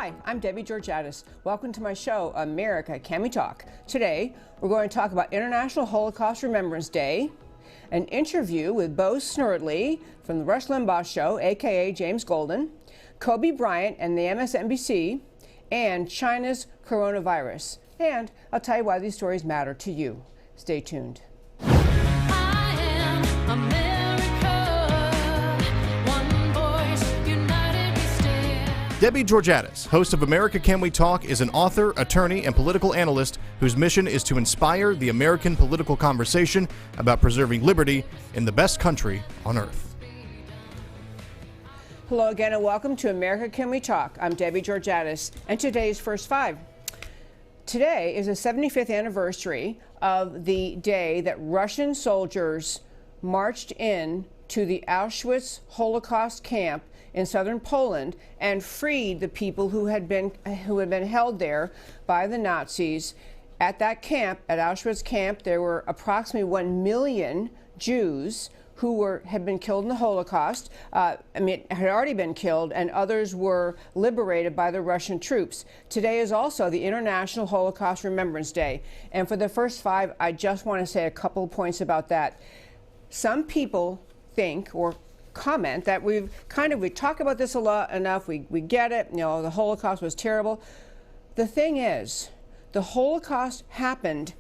Hi, I'm Debbie Georgatos. Welcome to my show, America, Can We Talk? Today, we're going to talk about International Holocaust Remembrance Day, an interview with Bo Snerdley from the Rush Limbaugh Show, aka James Golden, Kobe Bryant and the MSNBC, and China's coronavirus. And I'll tell you why these stories matter to you. Stay tuned. I am America, one voice, united we stand. Debbie Georgatos, host of America Can We Talk, is an author, attorney, and political analyst whose mission is to inspire the American political conversation about preserving liberty in the best country on earth. Hello again and welcome to America Can We Talk? I'm Debbie Georgatos, and today's First Five. Today is the 75th anniversary of the day that Russian soldiers marched in to the Auschwitz Holocaust camp in southern Poland and freed the people who had been held there by the Nazis. At that camp, at Auschwitz camp, there were approximately 1 million Jews who had been killed in the Holocaust, had already been killed, and others were liberated by the Russian troops. Today is also the International Holocaust Remembrance Day. And for the first five, I just want to say a couple of points about that. Some people think or comment that we talk about this a lot enough, we get it, the Holocaust was terrible. The thing is, the Holocaust happened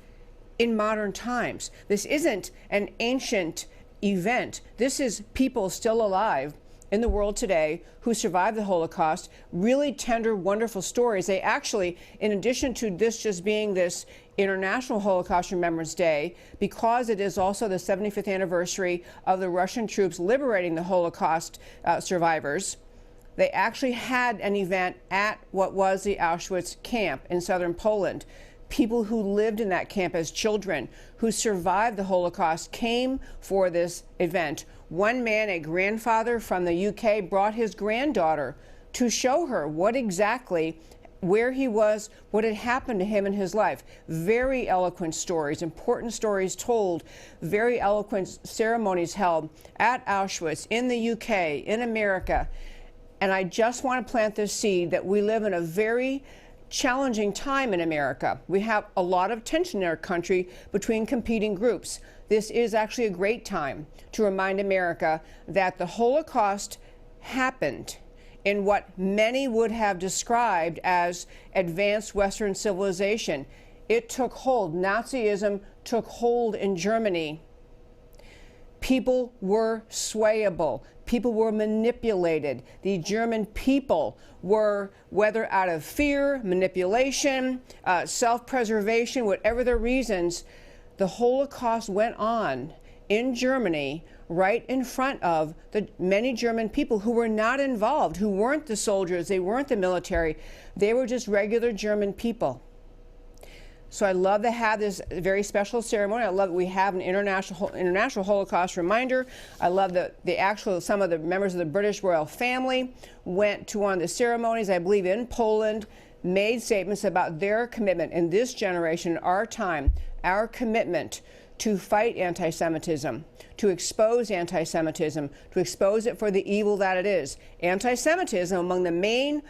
in modern times. This isn't an ancient event. This is people still alive in the world today who survived the Holocaust, really tender, wonderful stories. They actually, in addition to this just being this International Holocaust Remembrance Day, because it is also the 75th anniversary of the Russian troops liberating the Holocaust survivors, they actually had an event at what was the Auschwitz camp in southern Poland. People who lived in that camp as children, who survived the Holocaust, came for this event. One man, a grandfather from the UK, brought his granddaughter to show her where he was, what had happened to him in his life. Very eloquent stories, important stories told, very eloquent ceremonies held at Auschwitz, in the UK, in America. And I just want to plant this seed that we live in a very challenging time in America. We have a lot of tension in our country between competing groups. This is actually a great time to remind America that the Holocaust happened in what many would have described as advanced Western civilization. It took hold. Nazism took hold in Germany. People were swayable. People were manipulated. The German people were, whether out of fear, manipulation, self-preservation, whatever the reasons, the Holocaust went on in Germany right in front of the many German people who were not involved, who weren't the soldiers, they weren't the military, they were just regular German people. So I love to have this very special ceremony. I love that we have an international Holocaust reminder. I love that some of the members of the British royal family went to one of the ceremonies, I believe in Poland, made statements about their commitment in this generation, our time, our commitment to fight anti-Semitism, to expose anti-Semitism, to expose it for the evil that it is. Anti-Semitism, among the main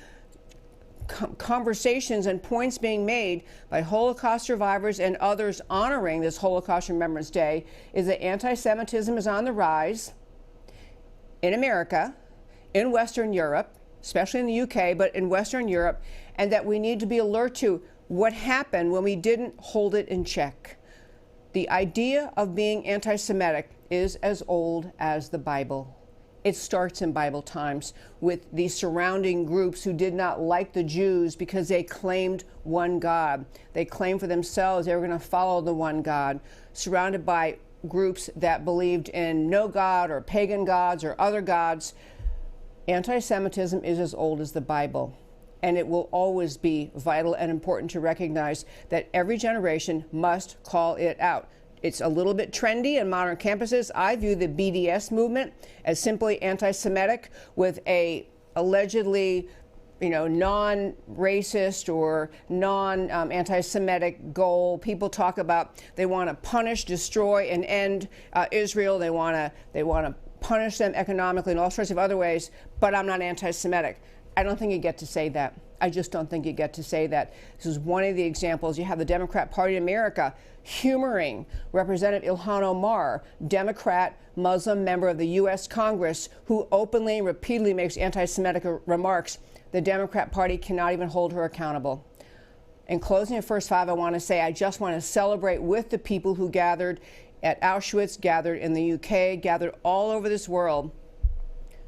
conversations and points being made by Holocaust survivors and others honoring this Holocaust Remembrance Day, is that anti-Semitism is on the rise in America, in Western Europe, especially in the UK, but in Western Europe, and that we need to be alert to what happened when we didn't hold it in check. The idea of being anti-Semitic is as old as the Bible. It starts in Bible times with the surrounding groups who did not like the Jews because they claimed one God. They claimed for themselves they were going to follow the one God, surrounded by groups that believed in no God or pagan gods or other gods. Anti-Semitism is as old as the Bible, and it will always be vital and important to recognize that every generation must call it out. It's a little bit trendy in modern campuses. I view the BDS movement as simply anti-Semitic with a allegedly, non-racist or non-anti-Semitic goal. People talk about they want to punish, destroy, and end Israel. They want to punish them economically and all sorts of other ways. But I'm not anti-Semitic. I don't think you get to say that. I just don't think you get to say that. This is one of the examples. You have the Democrat Party in America humoring Representative Ilhan Omar, Democrat Muslim member of the U.S. Congress, who openly and repeatedly makes anti-Semitic remarks. The Democrat Party cannot even hold her accountable. In closing the first five, I want to say I just want to celebrate with the people who gathered at Auschwitz, gathered in the UK, gathered all over this world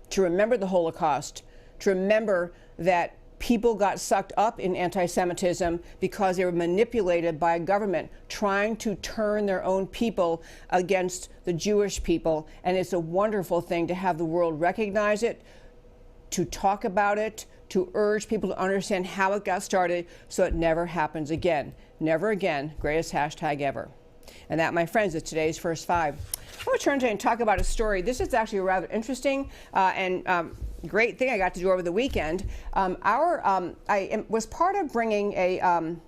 to remember the Holocaust, to remember that people got sucked up in anti-Semitism because they were manipulated by a government trying to turn their own people against the Jewish people. And it's a wonderful thing to have the world recognize it, to talk about it, to urge people to understand how it got started so it never happens again. Never again, greatest hashtag ever. And that, my friends, is today's First Five. I want to turn today and talk about a story. This is actually a rather interesting and great thing I got to do over the weekend. I was part of bringing an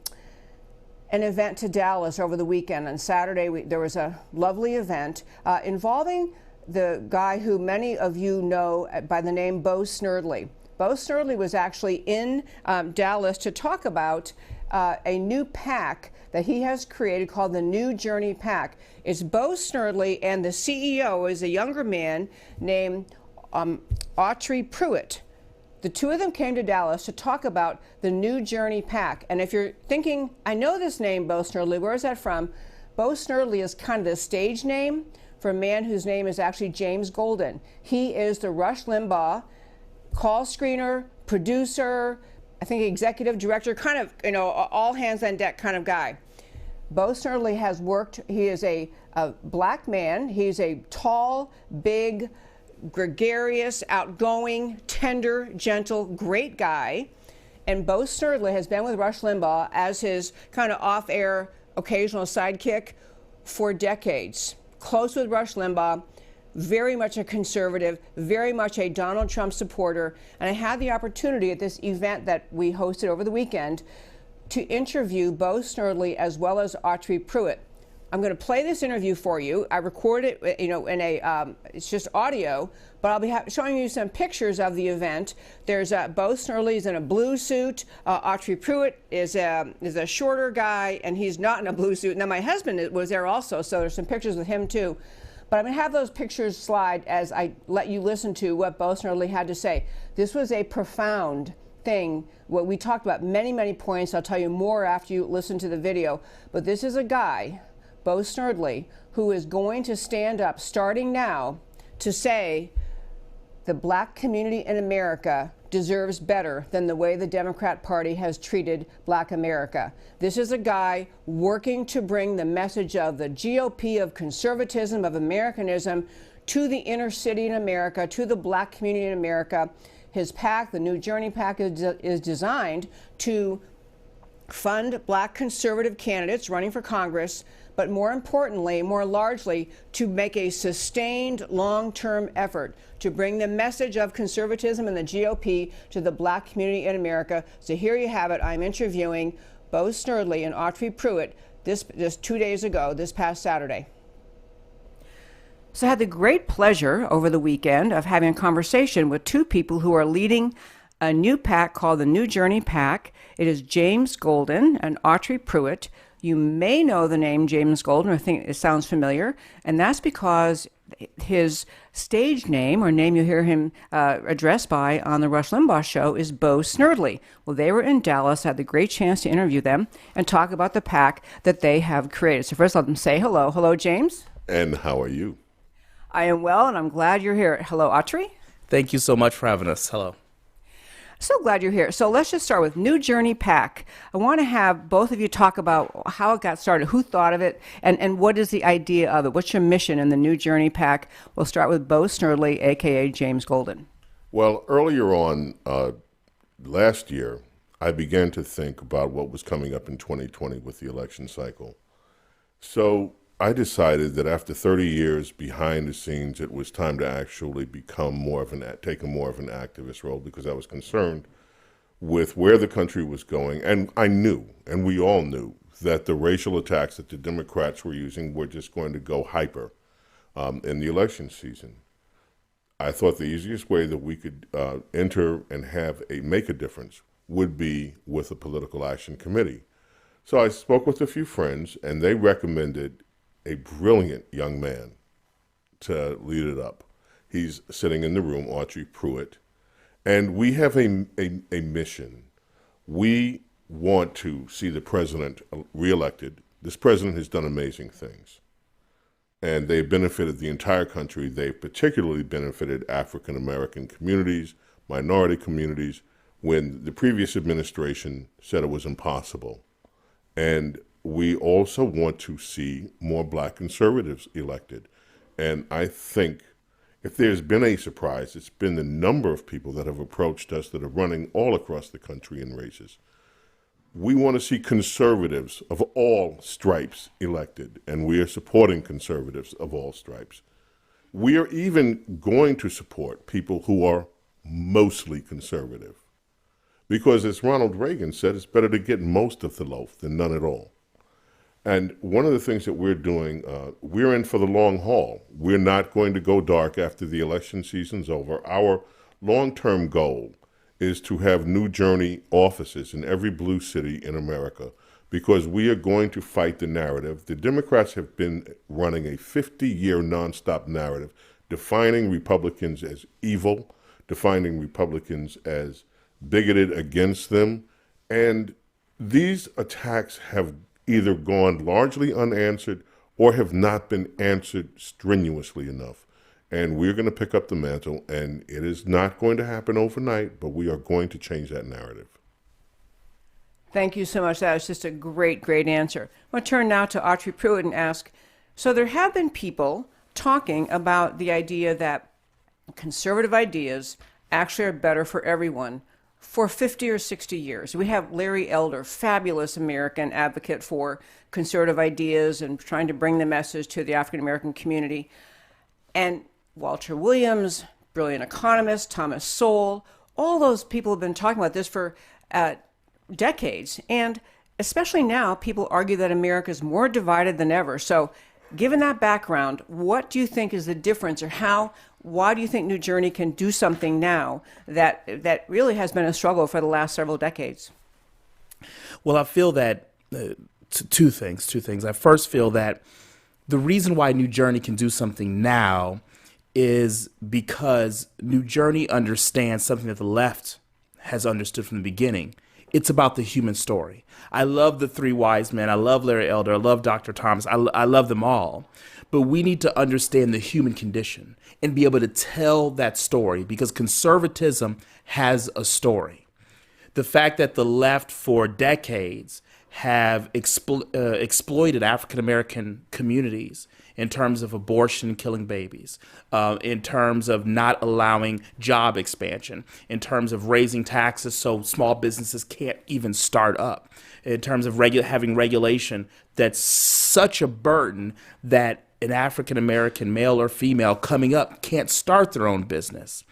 event to Dallas over the weekend. On Saturday, there was a lovely event involving the guy who many of you know by the name Bo Snerdley. Bo Snerdley was actually in Dallas to talk about a new PAC that he has created called the New Journey PAC. It's Bo Snerdley, and the CEO is a younger man named Autry Pruitt. The two of them came to Dallas to talk about the New Journey PAC. And if you're thinking, I know this name, Bo Snerdley, where is that from? Bo Snerdley is kind of the stage name for a man whose name is actually James Golden. He is the Rush Limbaugh call screener, producer, I think executive director, kind of, all hands on deck kind of guy. Bo Snerdley has worked, he is a black man, he's a tall, big, gregarious, outgoing, tender, gentle, great guy. And Bo Snerdley has been with Rush Limbaugh as his kind of off-air occasional sidekick for decades. Close with Rush Limbaugh, very much a conservative, very much a Donald Trump supporter. And I had the opportunity at this event that we hosted over the weekend to interview Bo Snerdley as well as Autry Pruitt. I'm going to play this interview for you. I recorded it, in it's just audio, but I'll be showing you some pictures of the event. There's Bo Snerdley's in a blue suit. Autry Pruitt is a shorter guy, and he's not in a blue suit. Now, my husband was there also, so there's some pictures with him too. But I'm going to have those pictures slide as I let you listen to what Bo Snerdley had to say. This was a profound thing. What we talked about many, many points. I'll tell you more after you listen to the video. But this is a guy, Bo Snerdley, who is going to stand up starting now to say the black community in America deserves better than the way the Democrat Party has treated black America. This is a guy working to bring the message of the GOP, of conservatism, of Americanism to the inner city in America, to the black community in America. His PAC, the New Journey PAC, is designed to fund black conservative candidates running for Congress, but more importantly, more largely, to make a sustained long-term effort to bring the message of conservatism and the GOP to the black community in America. So here you have it. I'm interviewing Bo Snerdley and Autry Pruitt just 2 days ago, this past Saturday. So I had the great pleasure over the weekend of having a conversation with two people who are leading a new PAC called the New Journey PAC. It is James Golden and Autry Pruitt. You may know the name James Golden, or think it sounds familiar, and that's because his stage name, or name you hear him addressed by on the Rush Limbaugh show, is Bo Snerdley. Well, they were in Dallas. I had the great chance to interview them and talk about the PAC that they have created. So first, let them say hello. Hello, James. And how are you? I am well, and I'm glad you're here. Hello, Autry. Thank you so much for having us. Hello. So glad you're here. So let's just start with New Journey PAC. I want to have both of you talk about how it got started, who thought of it, and what is the idea of it? What's your mission in the New Journey PAC? We'll start with Bo Snerdley, a.k.a. James Golden. Well, earlier on last year, I began to think about what was coming up in 2020 with the election cycle. So I decided that after 30 years behind the scenes, it was time to actually become take a more of an activist role, because I was concerned with where the country was going. And I knew, and we all knew, that the racial attacks that the Democrats were using were just going to go hyper in the election season. I thought the easiest way that we could enter and make a difference would be with a political action committee. So I spoke with a few friends, and they recommended a brilliant young man to lead it up. He's sitting in the room, Autry Pruitt, and we have a mission. We want to see the president reelected. This president has done amazing things, and they've benefited the entire country. They've particularly benefited African American communities, minority communities, when the previous administration said it was impossible. And we also want to see more black conservatives elected. And I think if there's been a surprise, it's been the number of people that have approached us that are running all across the country in races. We want to see conservatives of all stripes elected, and we are supporting conservatives of all stripes. We are even going to support people who are mostly conservative. Because as Ronald Reagan said, it's better to get most of the loaf than none at all. And one of the things that we're doing, we're in for the long haul. We're not going to go dark after the election season's over. Our long-term goal is to have New Journey offices in every blue city in America, because we are going to fight the narrative. The Democrats have been running a 50-year nonstop narrative, defining Republicans as evil, defining Republicans as bigoted against them. And these attacks have either gone largely unanswered or have not been answered strenuously enough. And we're going to pick up the mantle, and it is not going to happen overnight, but we are going to change that narrative. Thank you so much. That was just a great, great answer. I'm going to turn now to Autry Pruitt and ask, so there have been people talking about the idea that conservative ideas actually are better for everyone for 50 or 60 years. We have Larry Elder, fabulous American advocate for conservative ideas and trying to bring the message to the African American community. And Walter Williams, brilliant economist, Thomas Sowell, all those people have been talking about this for decades. And especially now, people argue that America is more divided than ever. So given that background, what do you think is the difference, or why do you think New Journey can do something now that really has been a struggle for the last several decades? Well, I feel that two things. I first feel that the reason why New Journey can do something now is because New Journey understands something that the left has understood from the beginning. It's about the human story. I love the three wise men. I love Larry Elder. I love Dr. Thomas. I love them all. But we need to understand the human condition and be able to tell that story, because conservatism has a story. The fact that the left for decades have exploited African American communities in terms of abortion, killing babies, in terms of not allowing job expansion, in terms of raising taxes so small businesses can't even start up, in terms of having regulation that's such a burden that an African American male or female coming up can't start their own business.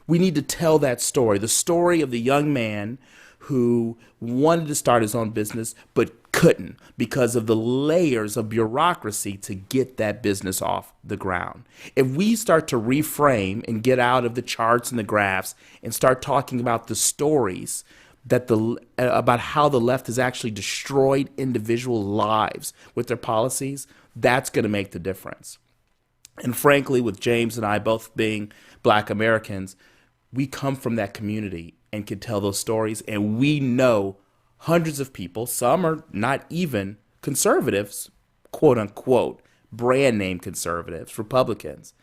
We need to tell that story, the story of the young man who wanted to start his own business but couldn't because of the layers of bureaucracy to get that business off the ground. If we start to reframe and get out of the charts and the graphs and start talking about the stories that about how the left has actually destroyed individual lives with their policies, that's going to make the difference. And frankly, with James and I both being Black Americans, we come from that community and can tell those stories. And we know hundreds of people, some are not even conservatives, quote unquote, brand name conservatives, Republicans,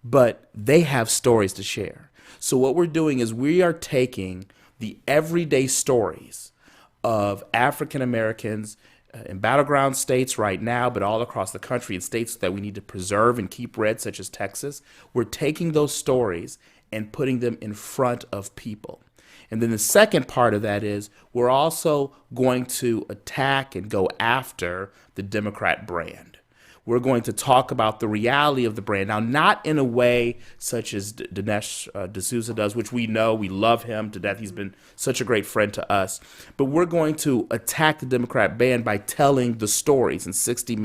but they have stories to share. So what we're doing is we are taking the everyday stories of African Americans in battleground states right now, but all across the country, in states that we need to preserve and keep red, such as Texas. We're taking those stories and putting them in front of people. And then the second part of that is we're also going to attack and go after the Democrat brand. We're going to talk about the reality of the brand. Now, not in a way such as Dinesh D'Souza does, which we know, we love him to death. He's been such a great friend to us. But we're going to attack the Democrat brand by telling the stories in 60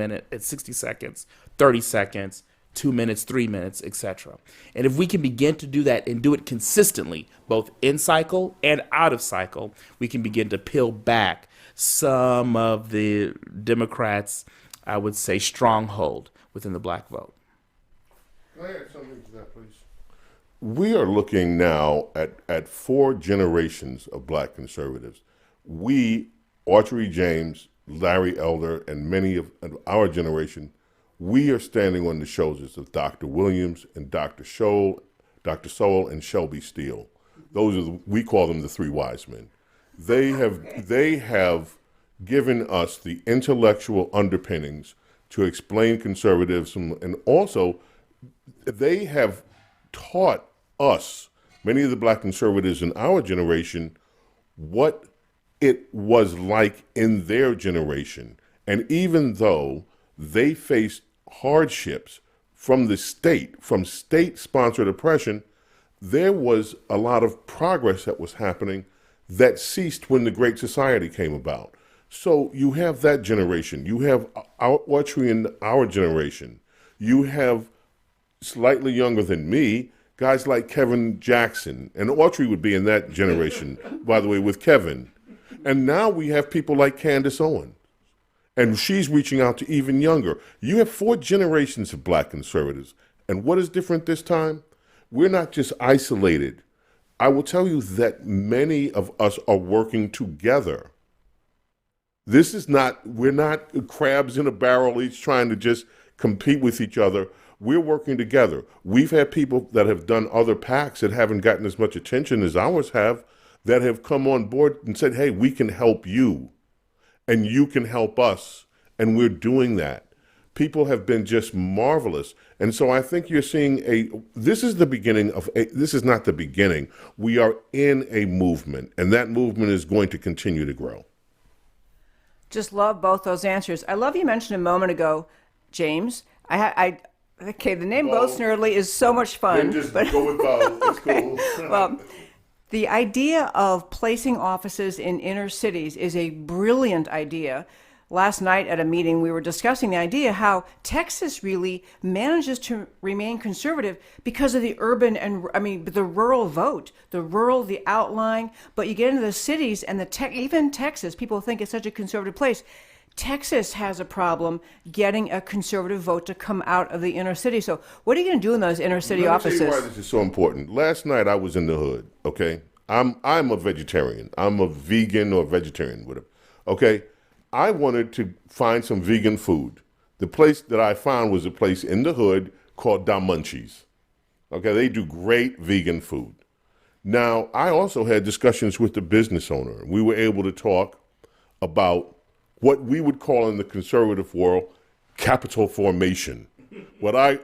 seconds, 30 seconds, 2 minutes, 3 minutes, etc. And if we can begin to do that and do it consistently, both in cycle and out of cycle, we can begin to peel back some of the Democrats', I would say, stronghold within the black vote. Can I add something to that, please? We are looking now at 4 generations of black conservatives. We, Autry James, Larry Elder, and many of our generation, we are standing on the shoulders of Dr. Williams and Dr. Soul and Shelby Steele. Those are we call them the 3 wise men. They have given us the intellectual underpinnings to explain conservatism, and also they have taught us, many of the black conservatives in our generation, what it was like in their generation. And even though they faced hardships from the state, from state-sponsored oppression, there was a lot of progress that was happening that ceased when the Great Society came about. So you have that generation. You have Autry in our generation. You have, slightly younger than me, guys like Kevin Jackson. And Autry would be in that generation, by the way, with Kevin. And now we have people like Candace Owen. And she's reaching out to even younger. You have 4 generations of black conservatives. And what is different this time? We're not just isolated. I will tell you that many of us are working together. This is not, we're not crabs in a barrel each trying to just compete with each other. We're working together. We've had people that have done other PACs that haven't gotten as much attention as ours have, that have come on board and said, hey, we can help you and you can help us. And we're doing that. People have been just marvelous. And so I think you're seeing this is the beginning of this is not the beginning. We are in a movement, and that movement is going to continue to grow. Just love both those answers. I love you mentioned a moment ago, James. Okay, the name Bo Snerdley is so much fun. Just go with Bo. It's cool. Well, the idea of placing offices in inner cities is a brilliant idea. Last night at a meeting, we were discussing the idea how Texas really manages to remain conservative because of the urban and, the rural vote, the outlying. But you get into the cities and even Texas, people think it's such a conservative place. Texas has a problem getting a conservative vote to come out of the inner city. So what are you going to do in those inner city offices? Let me tell you why this is so important. Last night I was in the hood, okay? I'm a vegetarian. I'm a vegan or vegetarian, whatever, okay? I wanted to find some vegan food. The place that I found was a place in the hood called Da Munchies. Okay, they do great vegan food. Now, I also had discussions with the business owner. We were able to talk about what we would call in the conservative world capital formation. What I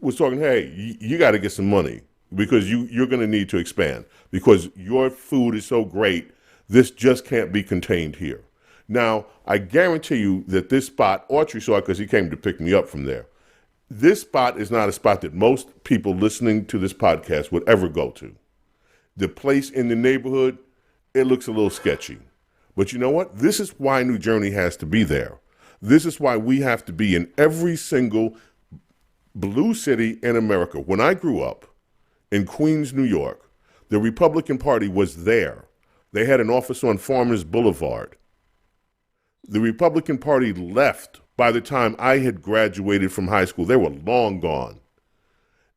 was talking, hey, you got to get some money because you're going to need to expand because your food is so great, this just can't be contained here. Now, I guarantee you that this spot, Autry saw it because he came to pick me up from there. This spot is not a spot that most people listening to this podcast would ever go to. The place in the neighborhood, it looks a little sketchy. But you know what? This is why New Journey has to be there. This is why we have to be in every single blue city in America. When I grew up in Queens, New York, the Republican Party was there. They had an office on Farmers Boulevard. The Republican Party left by the time I had graduated from high school. They were long gone.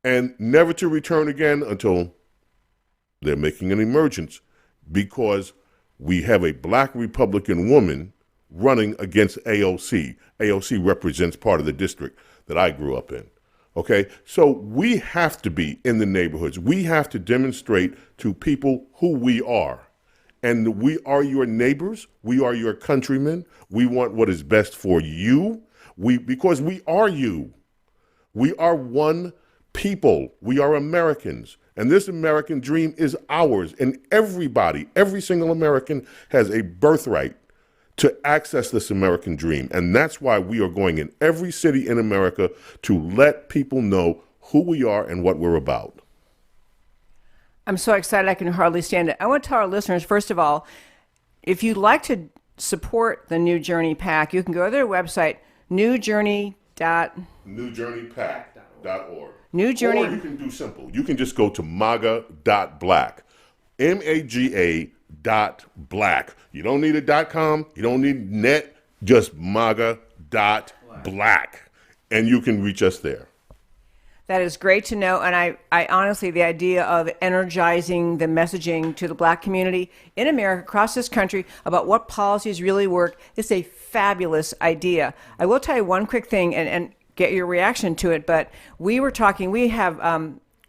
And never to return again until they're making an emergence because we have a black Republican woman running against AOC. AOC represents part of the district that I grew up in. Okay, so we have to be in the neighborhoods. We have to demonstrate to people who we are. And we are your neighbors. We are your countrymen. We want what is best for you. Because we are you. We are one people. We are Americans. And this American dream is ours. And everybody, every single American has a birthright to access this American dream. And that's why we are going in every city in America to let people know who we are and what we're about. I'm so excited I can hardly stand it. I want to tell our listeners, first of all, if you'd like to support the New Journey PAC, you can go to their website, newjourney.org. NewJourneyPAC. .org. New Journey. Or you can do simple. You can just go to MAGA.black. MAGA.black. You don't need a .com. You don't need net. Just MAGA.black. And you can reach us there. That is great to know. And I honestly, the idea of energizing the messaging to the Black community in America, across this country, about what policies really work is a fabulous idea. I will tell you one quick thing and get your reaction to it. But we were talking, we have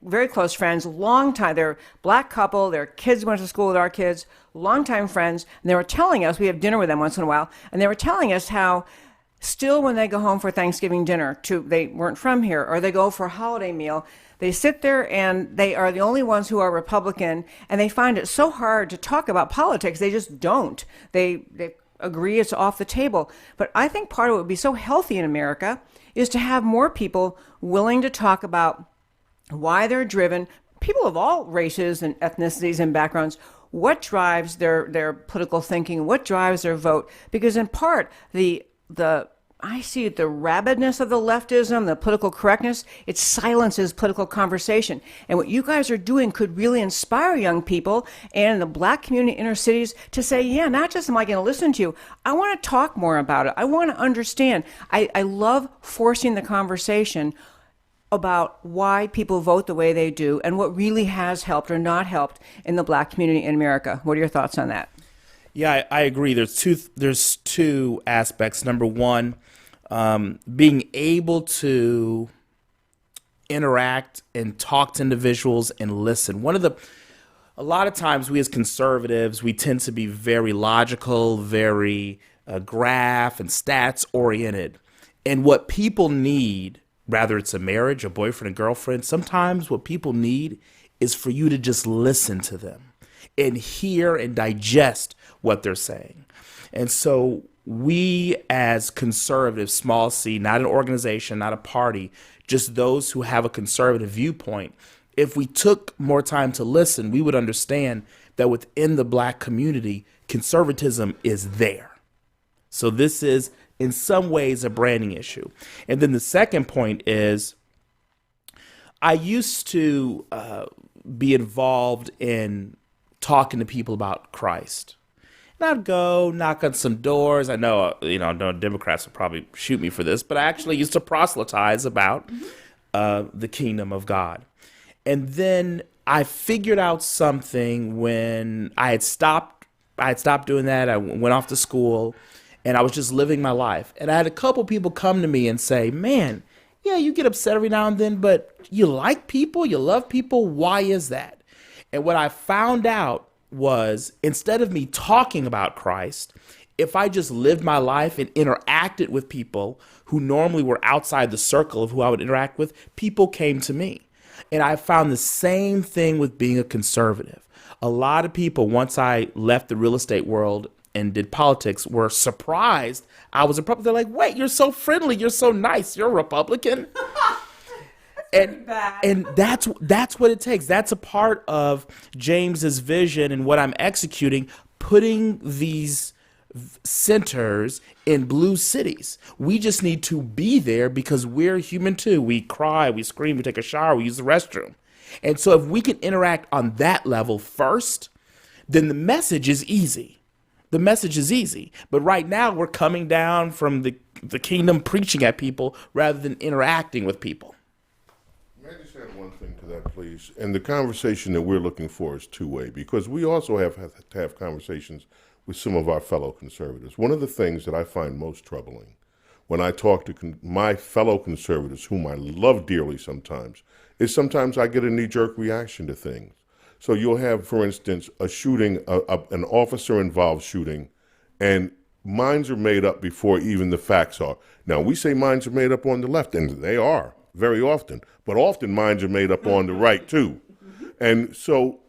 very close friends, long time. They're a Black couple, their kids went to school with our kids, longtime friends. And they were telling us, we have dinner with them once in a while, and they were telling us how still, when they go home for Thanksgiving dinner, they weren't from here, or they go for a holiday meal, they sit there and they are the only ones who are Republican, and they find it so hard to talk about politics. They just don't. They agree it's off the table. But I think part of what would be so healthy in America is to have more people willing to talk about why they're driven, people of all races and ethnicities and backgrounds, what drives their political thinking, what drives their vote. Because in part, I see the rabidness of the leftism, the political correctness, it silences political conversation. And what you guys are doing could really inspire young people and the Black community inner cities to say, yeah, not just am I going to listen to you, I want to talk more about it. I want to understand. I love forcing the conversation about why people vote the way they do and what really has helped or not helped in the Black community in America. What are your thoughts on that? Yeah, I agree. There's two aspects. Number one, being able to interact and talk to individuals and listen. A lot of times we as conservatives, we tend to be very logical, very graph and stats oriented. And what people need, whether it's a marriage, a boyfriend, a girlfriend, sometimes what people need is for you to just listen to them and hear and digest what they're saying. And so we as conservatives, small c, not an organization, not a party, just those who have a conservative viewpoint, if we took more time to listen, we would understand that within the Black community, conservatism is there. So this is in some ways a branding issue. And then the second point is I used to be involved in talking to people about Christ. And I'd go knock on some doors. I know, Democrats will probably shoot me for this, but I actually used to proselytize about the kingdom of God. And then I figured out something when I had stopped doing that. I went off to school and I was just living my life. And I had a couple people come to me and say, man, yeah, you get upset every now and then, but you like people, you love people. Why is that? And what I found out was instead of me talking about Christ, if I just lived my life and interacted with people who normally were outside the circle of who I would interact with, people came to me. And I found the same thing with being a conservative. A lot of people, once I left the real estate world and did politics, were surprised I was a Republican. They're like, wait, you're so friendly, you're so nice, you're a Republican. And that's what it takes. That's a part of James's vision and what I'm executing, putting these centers in blue cities. We just need to be there because we're human too. We cry, we scream, we take a shower, we use the restroom. And so if we can interact on that level first, then the message is easy. The message is easy. But right now we're coming down from the kingdom preaching at people rather than interacting with people. May I just add one thing to that, please? And the conversation that we're looking for is two-way, because we also have to have conversations with some of our fellow conservatives. One of the things that I find most troubling when I talk to my fellow conservatives, whom I love dearly sometimes, is sometimes I get a knee-jerk reaction to things. So you'll have, for instance, a shooting, an officer-involved shooting, and minds are made up before even the facts are. Now, we say minds are made up on the left, and they are very often, but often minds are made up on the right, too. And so,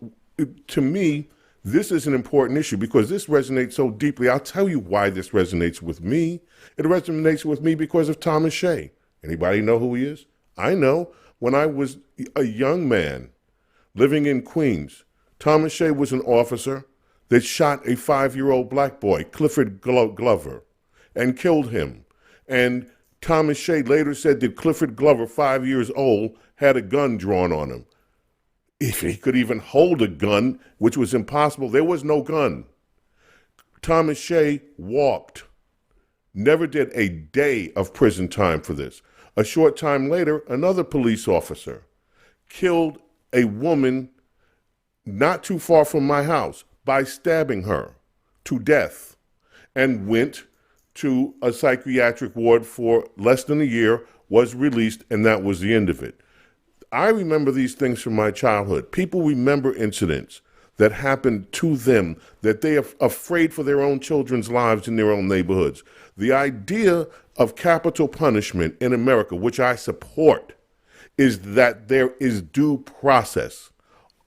to me, this is an important issue because this resonates so deeply. I'll tell you why this resonates with me. It resonates with me because of Thomas Shea. Anybody know who he is? I know. When I was a young man living in Queens, Thomas Shea was an officer that shot a 5-year-old black boy, Clifford Glover, and killed him. And Thomas Shea later said that Clifford Glover, 5 years old, had a gun drawn on him. If he could even hold a gun, which was impossible, there was no gun. Thomas Shea walked. Never did a day of prison time for this. A short time later, another police officer killed a woman not too far from my house by stabbing her to death and went to a psychiatric ward for less than a year, was released, and that was the end of it. I remember these things from my childhood. People remember incidents that happened to them, that they are afraid for their own children's lives in their own neighborhoods. The idea of capital punishment in America, which I support, is that there is due process,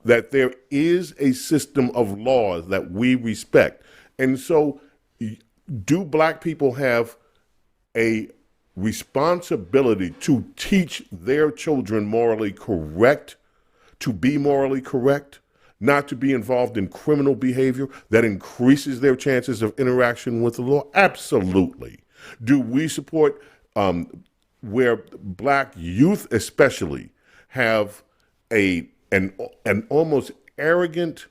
that there is a system of laws that we respect. And so do black people have a responsibility to teach their children morally correct, to be morally correct, not to be involved in criminal behavior that increases their chances of interaction with the law? Absolutely. Do we support where black youth especially have an almost arrogant,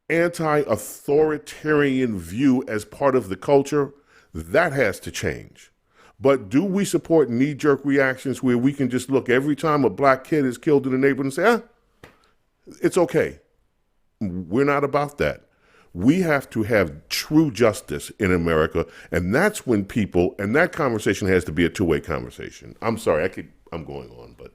anti-authoritarian view as part of the culture? That has to change. But do we support knee-jerk reactions where we can just look every time a black kid is killed in the neighborhood and say, it's okay? We're not about that. We have to have true justice in America, and that's when people, and that conversation has to be a two-way conversation. I'm sorry, I'm going on, but.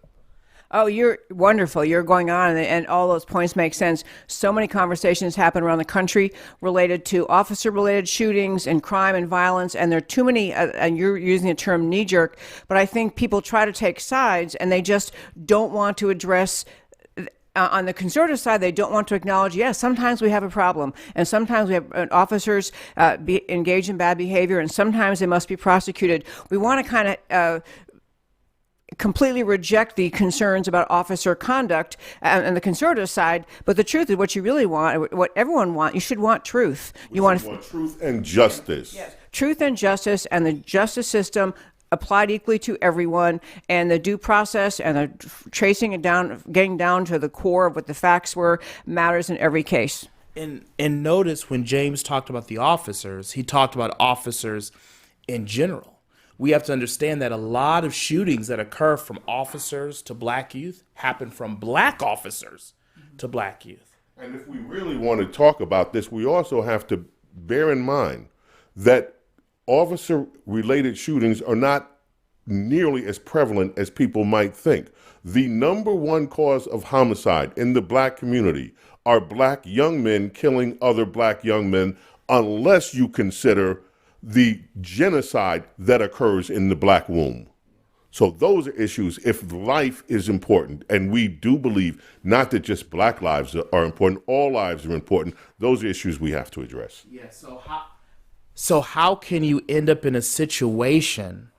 Oh, you're wonderful. You're going on, and all those points make sense. So many conversations happen around the country related to officer-related shootings and crime and violence, and there are too many, and you're using the term knee-jerk, but I think people try to take sides, and they just don't want to address on the conservative side, they don't want to acknowledge, yes, sometimes we have a problem, and sometimes we have officers engage in bad behavior, and sometimes they must be prosecuted. We want to kind of completely reject the concerns about officer conduct and the conservative side, but the truth is what you really want, what everyone wants, you should want truth. You want truth and justice. Yes, truth and justice, and the justice system applied equally to everyone, and the due process and the tracing it down, getting down to the core of what the facts were, matters in every case. And notice when James talked about the officers, he talked about officers in general. We have to understand that a lot of shootings that occur from officers to black youth happen from black officers to black youth. And if we really want to talk about this, we also have to bear in mind that officer-related shootings are not nearly as prevalent as people might think. The number one cause of homicide in the black community are black young men killing other black young men, unless you consider the genocide that occurs in the black womb. So those are issues if life is important, and we do believe not that just black lives are important, all lives are important. Those are issues we have to address. Yeah, so how can you end up in a situation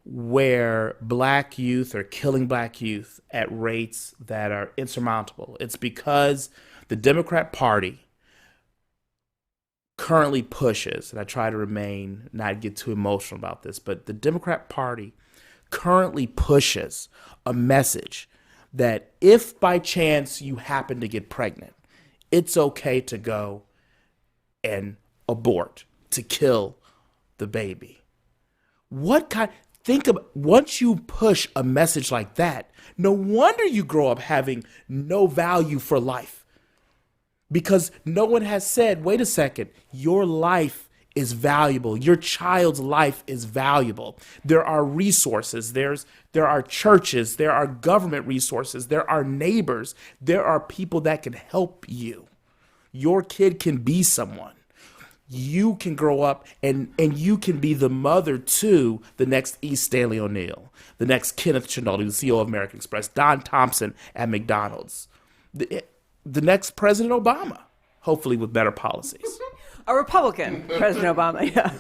where black youth are killing black youth at rates that are insurmountable? It's because the Democrat Party currently pushes, and I try to not get too emotional about this, but the Democrat Party currently pushes a message that if by chance you happen to get pregnant, it's okay to go and abort, to kill the baby. Think of, once you push a message like that, no wonder you grow up having no value for life. Because no one has said, wait a second, your life is valuable. Your child's life is valuable. There are resources. There are churches. There are government resources. There are neighbors. There are people that can help you. Your kid can be someone. You can grow up and you can be the mother to the next E. Stanley O'Neill, the next Kenneth Snerdley, the CEO of American Express, Don Thompson at McDonald's. The next President Obama, hopefully with better policies. A Republican President Obama, yeah.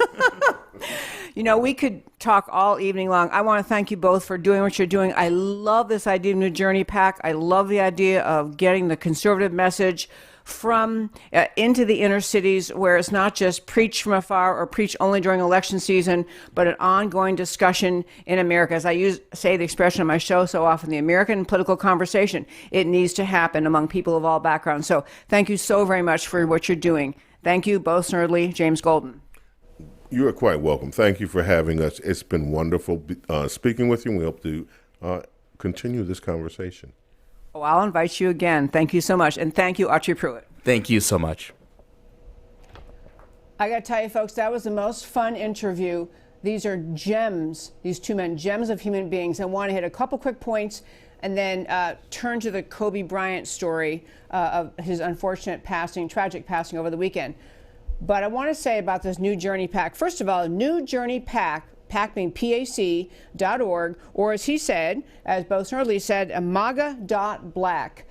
You know, we could talk all evening long. I want to thank you both for doing what you're doing. I love this idea of New Journey PAC. I love the idea of getting the conservative message from into the inner cities, where it's not just preach from afar or preach only during election season, but an ongoing discussion in America. As I say the expression on my show so often, the American political conversation, it needs to happen among people of all backgrounds. So thank you so very much for what you're doing. Thank you, Bo Snerdley, James Golden. You are quite welcome. Thank you for having us. It's been wonderful speaking with you, and we hope to continue this conversation. Oh, I'll invite you again. Thank you so much. And thank you, Autry Pruitt. Thank you so much. I got to tell you, folks, that was the most fun interview. These are gems, these two men, gems of human beings. I want to hit a couple quick points and then turn to the Kobe Bryant story of his unfortunate passing, tragic passing over the weekend. But I want to say about this New Journey PAC. First of all, New Journey PAC, PAC being PAC.org, or as he said, as Bo Snerdley said, MAGA.black.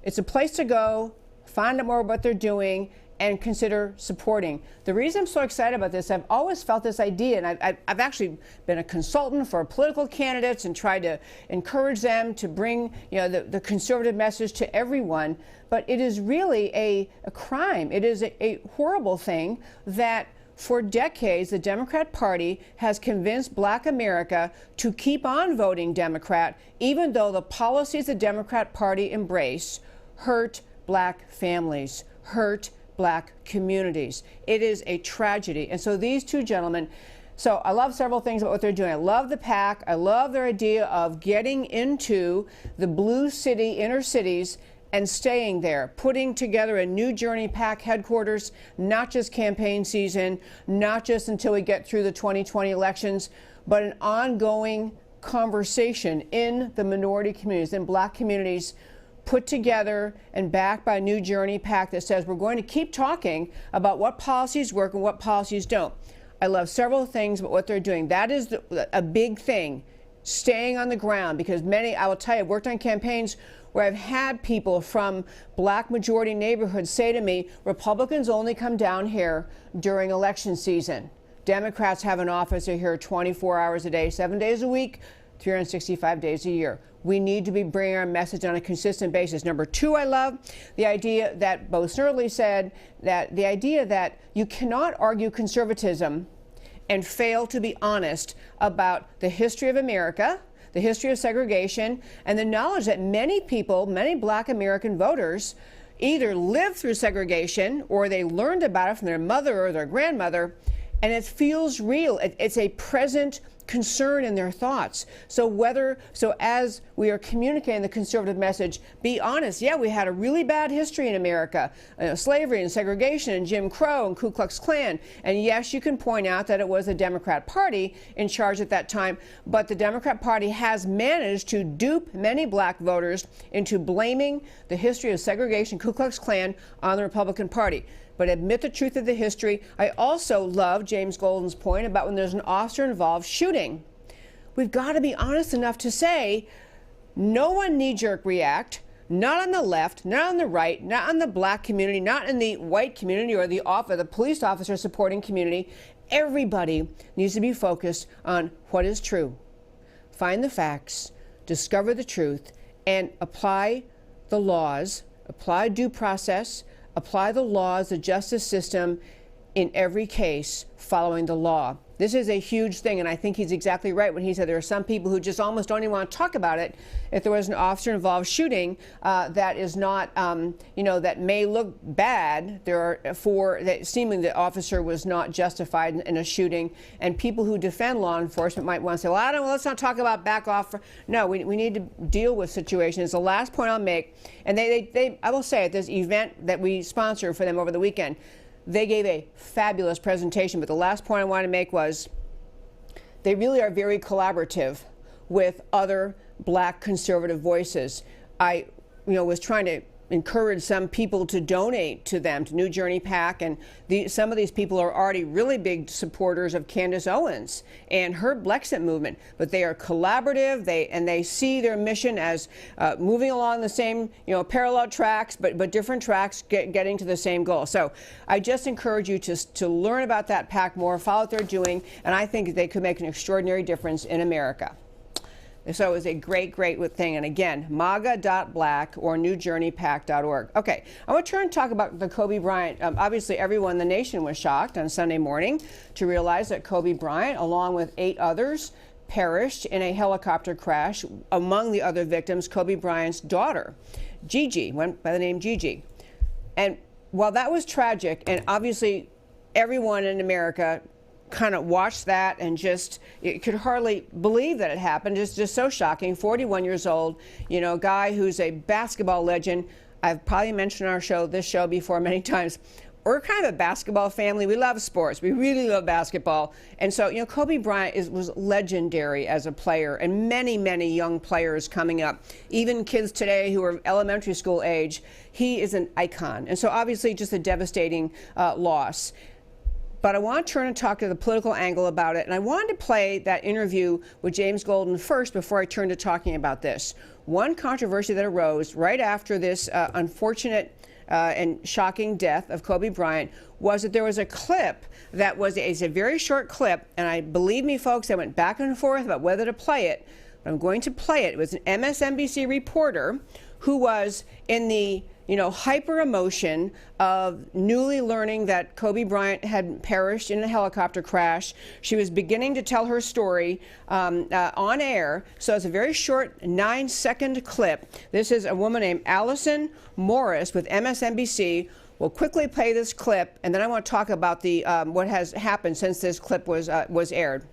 It's a place to go, find out more about what they're doing, and consider supporting. The reason I'm so excited about this, I've always felt this idea, and I've actually been a consultant for political candidates and tried to encourage them to bring the conservative message to everyone. But it is really a crime. It is a horrible thing that for decades the Democrat Party has convinced Black America to keep on voting Democrat, even though the policies the Democrat Party embrace hurt Black families, hurt Black communities. It is a tragedy. And so these two gentlemen, so I love several things about what they're doing. I love the PAC. I love their idea of getting into the blue city, inner cities, and staying there, putting together a New Journey PAC headquarters, not just campaign season, not just until we get through the 2020 elections, but an ongoing conversation in the minority communities, in Black communities, put together and backed by New Journey PAC that says we're going to keep talking about what policies work and what policies don't. I love several things about what they're doing. That is a big thing, staying on the ground, because many, I will tell you, I've worked on campaigns where I've had people from Black majority neighborhoods say to me, Republicans only come down here during election season. Democrats have an office here 24 hours a day, 7 days a week, 365 days a year. We need to be bringing our message on a consistent basis. Number two, I love the idea that Bo Snerdley said, that the idea that you cannot argue conservatism and fail to be honest about the history of America, the history of segregation, and the knowledge that many people, many Black American voters, either lived through segregation or they learned about it from their mother or their grandmother, and it feels real. It's a present concern in their thoughts. So as we are communicating the conservative message, be honest. Yeah, we had a really bad history in America, slavery and segregation and Jim Crow and Ku Klux Klan. And yes, you can point out that it was the Democrat Party in charge at that time, but the Democrat Party has managed to dupe many Black voters into blaming the history of segregation, Ku Klux Klan, on the Republican Party. But admit the truth of the history. I also love James Golden's point about when there's an officer-involved shooting. We've got to be honest enough to say, no one knee-jerk react, not on the left, not on the right, not on the Black community, not in the white community or the police officer supporting community. Everybody needs to be focused on what is true. Find the facts, discover the truth, and apply the laws, apply due process, apply the laws, the justice system in every case following the law. This is a huge thing, and I think he's exactly right when he said there are some people who just almost don't even want to talk about it if there was an officer-involved shooting that is not, that may look bad. Seeming the officer was not justified in a shooting, and people who defend law enforcement might want to say, well, let's not talk about back off. No, we need to deal with situations. It's the last point I'll make, and I will say at this event that we sponsored for them over the weekend, they gave a fabulous presentation, but the last point I wanted to make was they really are very collaborative with other Black conservative voices. I was trying to encourage some people to donate to them, to New Journey PAC, and some of these people are already really big supporters of Candace Owens and her Blexit movement, but they are collaborative, they see their mission as moving along the same parallel tracks, but different tracks getting to the same goal. So I just encourage you to learn about that PAC more, follow what they're doing, and I think they could make an extraordinary difference in America. So it was a great, great thing. And again, MAGA.black or NewJourneyPAC.org. Okay, I want to turn and talk about the Kobe Bryant. Obviously, everyone in the nation was shocked on Sunday morning to realize that Kobe Bryant, along with 8 others, perished in a helicopter crash. Among the other victims, Kobe Bryant's daughter, Gigi, went by the name Gigi. And while that was tragic, and obviously everyone in America kind of watched that and just it could hardly believe that it happened. It's just so shocking. 41 years old, you know, a guy who's a basketball legend. I've probably mentioned this show before many times. We're kind of a basketball family. We love sports. We really love basketball. And so, you know, Kobe Bryant was legendary as a player, and many, many young players coming up, even kids today who are elementary school age. He is an icon. And so obviously just a devastating loss. But I want to turn and talk to the political angle about it. And I wanted to play that interview with James Golden first before I turn to talking about this. One controversy that arose right after this unfortunate and shocking death of Kobe Bryant was that there was a clip that was a very short clip. And I believe me, folks, I went back and forth about whether to play it. But I'm going to play it. It was an MSNBC reporter who was in the hyper emotion of newly learning that Kobe Bryant had perished in a helicopter crash. She was beginning to tell her story on air. So it's a very short 9-second clip. This is a woman named Allison Morris with MSNBC. We'll quickly play this clip, and then I want to talk about the what has happened since this clip was aired.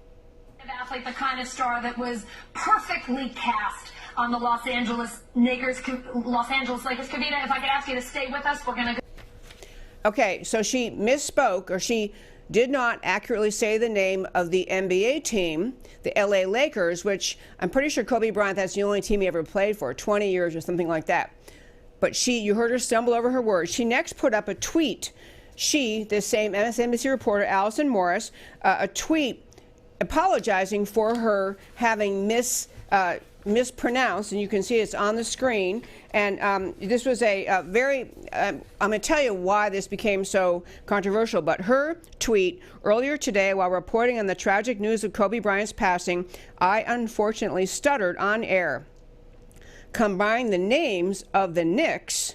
Athlete, the kind of star that was perfectly cast on the Los Angeles Lakers. Kavita, if I could ask you to stay with us, we're going to go. Okay, so she misspoke, or she did not accurately say the name of the NBA team, the LA Lakers, which I'm pretty sure Kobe Bryant, that's the only team he ever played for, 20 years or something like that. But you heard her stumble over her words. She next put up a tweet. This same MSNBC reporter, Allison Morris, a tweet apologizing for her having mispronounced, and you can see it's on the screen. And this was a very, I'm going to tell you why this became so controversial, but her tweet earlier today while reporting on the tragic news of Kobe Bryant's passing, I unfortunately stuttered on air, combining the names of the Knicks,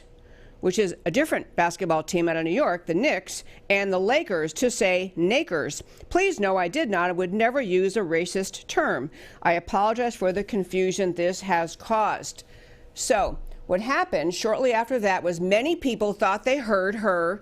which is a different basketball team out of New York, the Knicks, and the Lakers to say Nakers. Please know I did not. I would never use a racist term. I apologize for the confusion this has caused. So what happened shortly after that was many people thought they heard her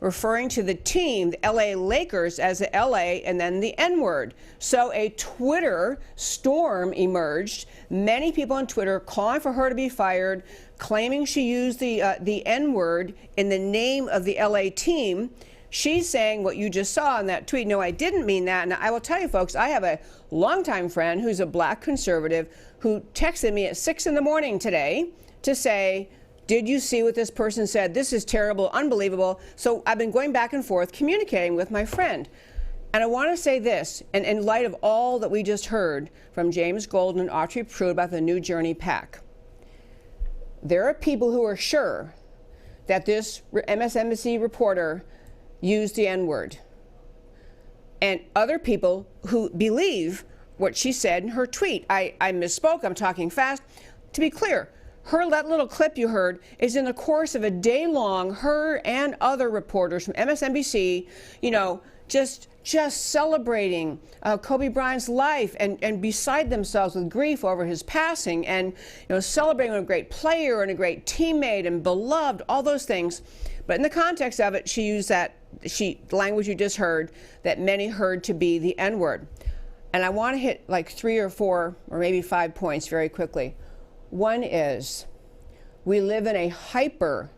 referring to the team, the LA Lakers, as the LA and then the N-word. So a Twitter storm emerged. Many people on Twitter calling for her to be fired, claiming she used the N-word in the name of the LA team. She's saying what you just saw in that tweet. No, I didn't mean that. And I will tell you, folks, I have a longtime friend who's a black conservative who texted me at 6 in the morning today to say, did you see what this person said? This is terrible, unbelievable. So I've been going back and forth communicating with my friend. And I want to say this, and in light of all that we just heard from James Golden and Autry Pruitt about the New Journey PAC, there are people who are sure that this MSNBC reporter used the N-word, and other people who believe what she said in her tweet. I misspoke. I'm talking fast. To be clear, that little clip you heard is in the course of a day long, her and other reporters from MSNBC, just celebrating Kobe Bryant's life and beside themselves with grief over his passing, and celebrating a great player and a great teammate and beloved, all those things. But in the context of it, she used the language you just heard that many heard to be the N-word. And I want to hit like 3 or 4 or maybe 5 points very quickly. One is, we live in a hyper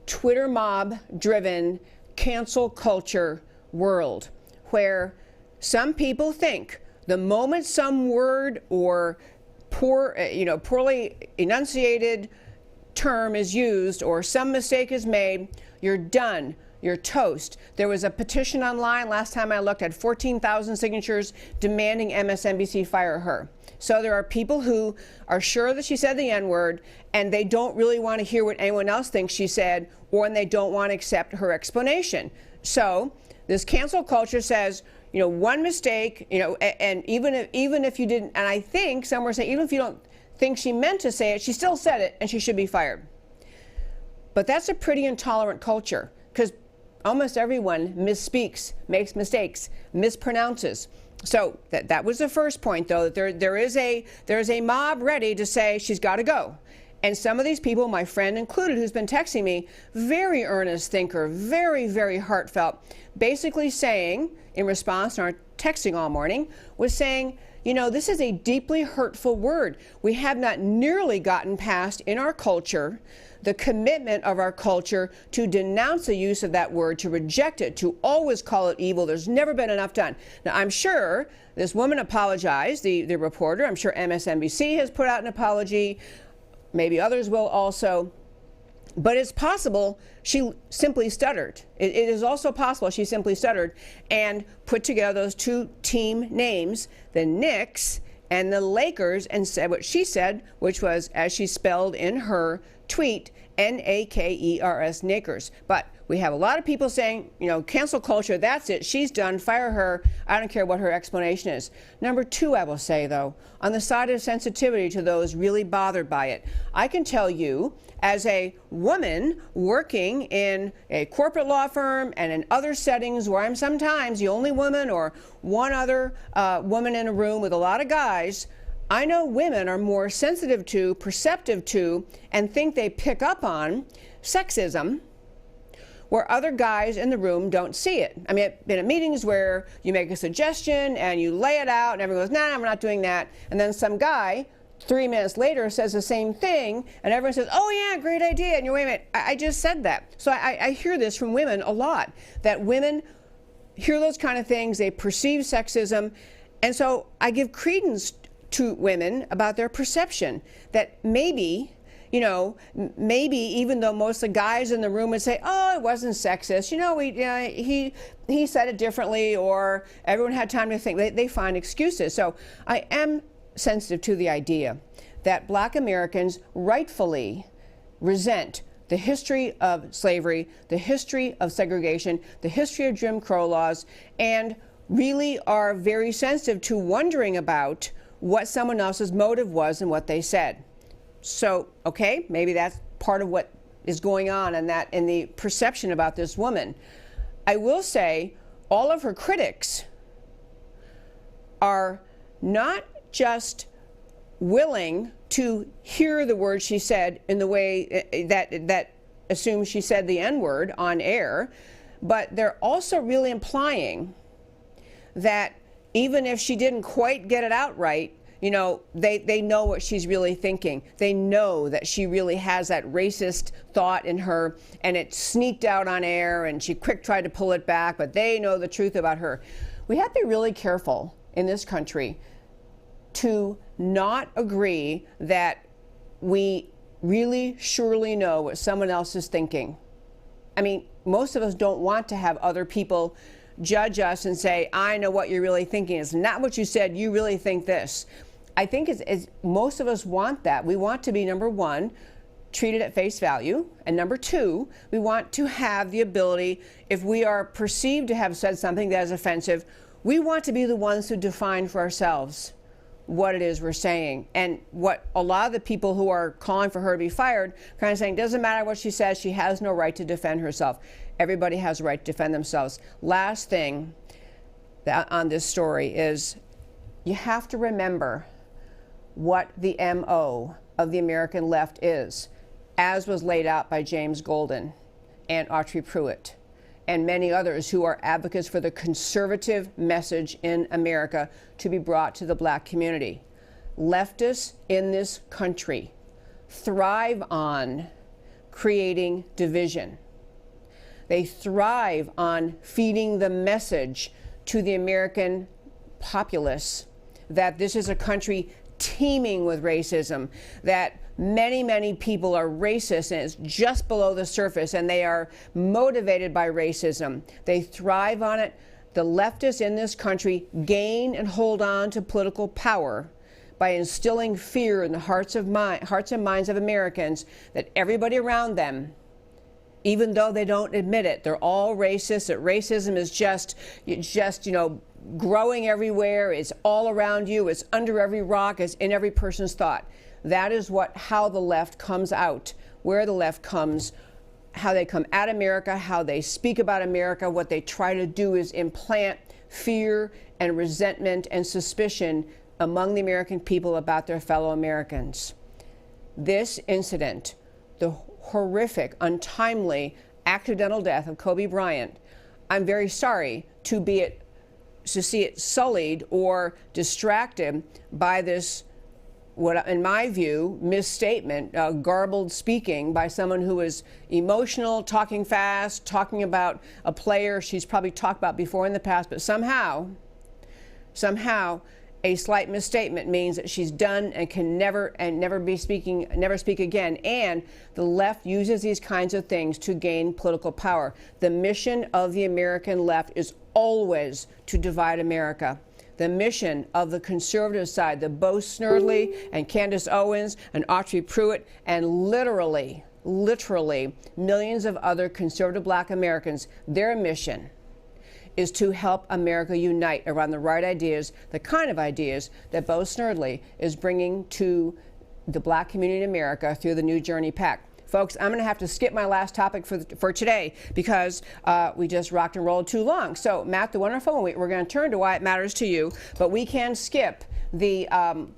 Twitter mob driven cancel culture world where some people think the moment some word or poorly enunciated term is used or some mistake is made, you're done. You're toast. There was a petition online last time I looked, had 14,000 signatures demanding MSNBC fire her. So there are people who are sure that she said the N-word, and they don't really want to hear what anyone else thinks she said, or they don't want to accept her explanation. So this cancel culture says, one mistake, and even if you didn't, and I think some were saying, even if you don't think she meant to say it, she still said it, and she should be fired. But that's a pretty intolerant culture, because almost everyone misspeaks, makes mistakes, mispronounces. So that was the first point, though, that there is a mob ready to say she's got to go. And some of these people, my friend included, who's been texting me, very earnest thinker, very, very heartfelt, basically saying, in response to our texting all morning, was saying, this is a deeply hurtful word. We have not nearly gotten past in our culture the commitment of our culture to denounce the use of that word, to reject it, to always call it evil. There's never been enough done. Now, I'm sure this woman apologized, the reporter. I'm sure MSNBC has put out an apology. Maybe others will also. But it's possible she simply stuttered. It is also possible she simply stuttered and put together those two team names, the Knicks and the Lakers, and said what she said, which was, as she spelled in her tweet, N-A-K-E-R-S, Nakers. But we have a lot of people saying, cancel culture, that's it, she's done, fire her, I don't care what her explanation is. Number two, I will say, though, on the side of sensitivity to those really bothered by it, I can tell you, as a woman working in a corporate law firm and in other settings where I'm sometimes the only woman or one other woman in a room with a lot of guys, I know women are more sensitive to, perceptive to, and think they pick up on sexism where other guys in the room don't see it. I mean, I've been at meetings where you make a suggestion and you lay it out and everyone goes, nah, we're not doing that. And then some guy 3 minutes later says the same thing and everyone says, oh yeah, great idea. And you're, wait a minute, I just said that. So I hear this from women a lot, that women hear those kind of things, they perceive sexism. And so I give credence to women about their perception that maybe, maybe even though most of the guys in the room would say, oh, it wasn't sexist, he said it differently, or everyone had time to think, they find excuses. So I am sensitive to the idea that Black Americans rightfully resent the history of slavery, the history of segregation, the history of Jim Crow laws, and really are very sensitive to wondering about what someone else's motive was and what they said. So, okay, maybe that's part of what is going on in the perception about this woman. I will say all of her critics are not just willing to hear the words she said in the way that assumes she said the N-word on air, but they're also really implying that even if she didn't quite get it out right, they know what she's really thinking. They know that she really has that racist thought in her, and it sneaked out on air, and she quick tried to pull it back, but they know the truth about her. We have to be really careful in this country to not agree that we really surely know what someone else is thinking. I mean, most of us don't want to have other people judge us and say, I know what you're really thinking. It's not what you said, you really think this. I think most of us want that. We want to be, number one, treated at face value, and number two, we want to have the ability, if we are perceived to have said something that is offensive, we want to be the ones who define for ourselves what it is we're saying. And what a lot of the people who are calling for her to be fired kind of saying, doesn't matter what she says, she has no right to defend herself. Everybody has a right to defend themselves. Last thing on this story is you have to remember what the MO of the American left is, as was laid out by James Golden and Autry Pruitt and many others who are advocates for the conservative message in America to be brought to the Black community. Leftists in this country thrive on creating division. They thrive on feeding the message to the American populace that this is a country teeming with racism, that many, many people are racist and it's just below the surface and they are motivated by racism. They thrive on it. The leftists in this country gain and hold on to political power by instilling fear in the hearts and minds of Americans that everybody around them, even though they don't admit it, they're all racist, that racism is just growing everywhere. It's all around you. It's under every rock. It's in every person's thought. That is how the left comes out, where the left comes, how they come at America, how they speak about America. What they try to do is implant fear and resentment and suspicion among the American people about their fellow Americans. This incident, the horrific, untimely, accidental death of Kobe Bryant, I'm very sorry to see it sullied or distracted by this, what in my view, misstatement, garbled speaking by someone who is emotional, talking fast, talking about a player she's probably talked about before in the past, but somehow a slight misstatement means that she's done and can never speak again. And the left uses these kinds of things to gain political power. The mission of the American left is always to divide America. The mission of the conservative side, the Bo Snerdley and Candace Owens and Autry Pruitt, and literally millions of other conservative black Americans, their mission is to help America unite around the right ideas, the kind of ideas that Bo Snerdley is bringing to the black community in America through the New Journey PAC. Folks, I'm going to have to skip my last topic for today because we just rocked and rolled too long. So, Matt, the wonderful, we're going to turn to why it matters to you, but we can skip the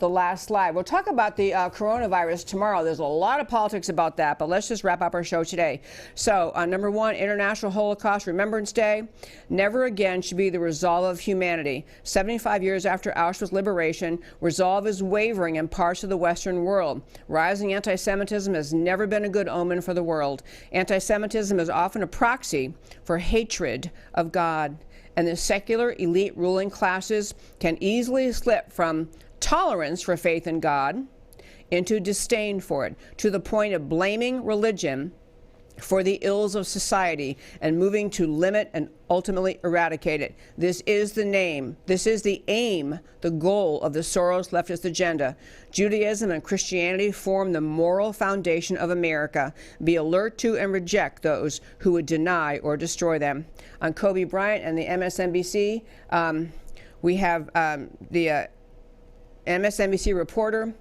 last slide. We'll talk about the coronavirus tomorrow. There's a lot of politics about that, but let's just wrap up our show today. So, number one, International Holocaust Remembrance Day. Never again should be the resolve of humanity. 75 years after Auschwitz liberation, resolve is wavering in parts of the Western world. Rising anti-Semitism has never been a good omen for the world. Anti-Semitism is often a proxy for hatred of God. And the secular elite ruling classes can easily slip from tolerance for faith in God into disdain for it, to the point of blaming religion for the ills of society and moving to limit and ultimately eradicate it. This is the aim, the goal of the Soros leftist agenda. Judaism and Christianity form the moral foundation of America. Be alert to and reject those who would deny or destroy them. On Kobe Bryant and the MSNBC, we have the MSNBC reporter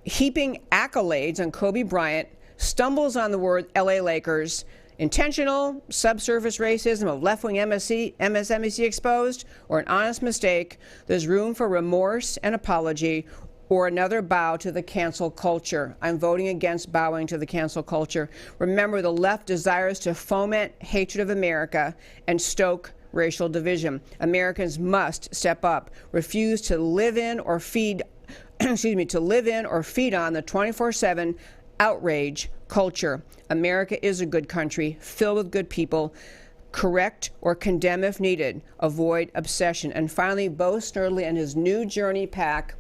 heaping accolades on Kobe Bryant, stumbles on the word LA Lakers, intentional subsurface racism of left-wing MSNBC exposed, or an honest mistake. There's room for remorse and apology, or another bow to the cancel culture. I'm voting against bowing to the cancel culture. Remember, the left desires to foment hatred of America and stoke racial division. Americans must step up, refuse to live in or feed on the 24/7 outrage culture. America is a good country filled with good people. Correct or condemn if needed. Avoid obsession. And finally, Bo Snerdley and his New Journey PAC.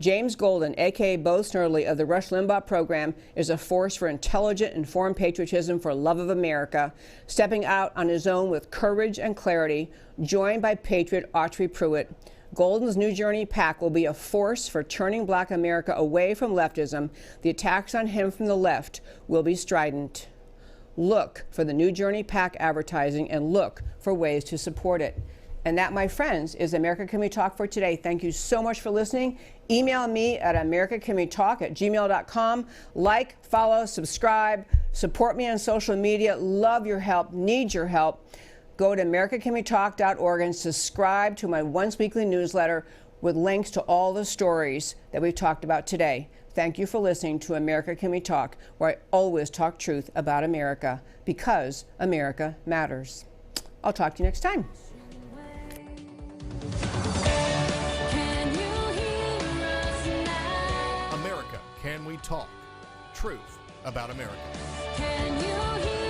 James Golden, a.k.a. Bo Snerdley of the Rush Limbaugh program, is a force for intelligent, informed patriotism for love of America, stepping out on his own with courage and clarity, joined by patriot Autry Pruitt. Golden's New Journey PAC will be a force for turning black America away from leftism. The attacks on him from the left will be strident. Look for the New Journey PAC advertising and look for ways to support it. And that, my friends, is America Can We Talk for today. Thank you so much for listening. Email me at americacanwetalk@gmail.com. Like, follow, subscribe, support me on social media. Love your help, need your help. Go to americacanwetalk.org and subscribe to my once weekly newsletter with links to all the stories that we've talked about today. Thank you for listening to America Can We Talk, where I always talk truth about America, because America matters. I'll talk to you next time. Can you hear us now? America Can We Talk? Truth about America. Can you hear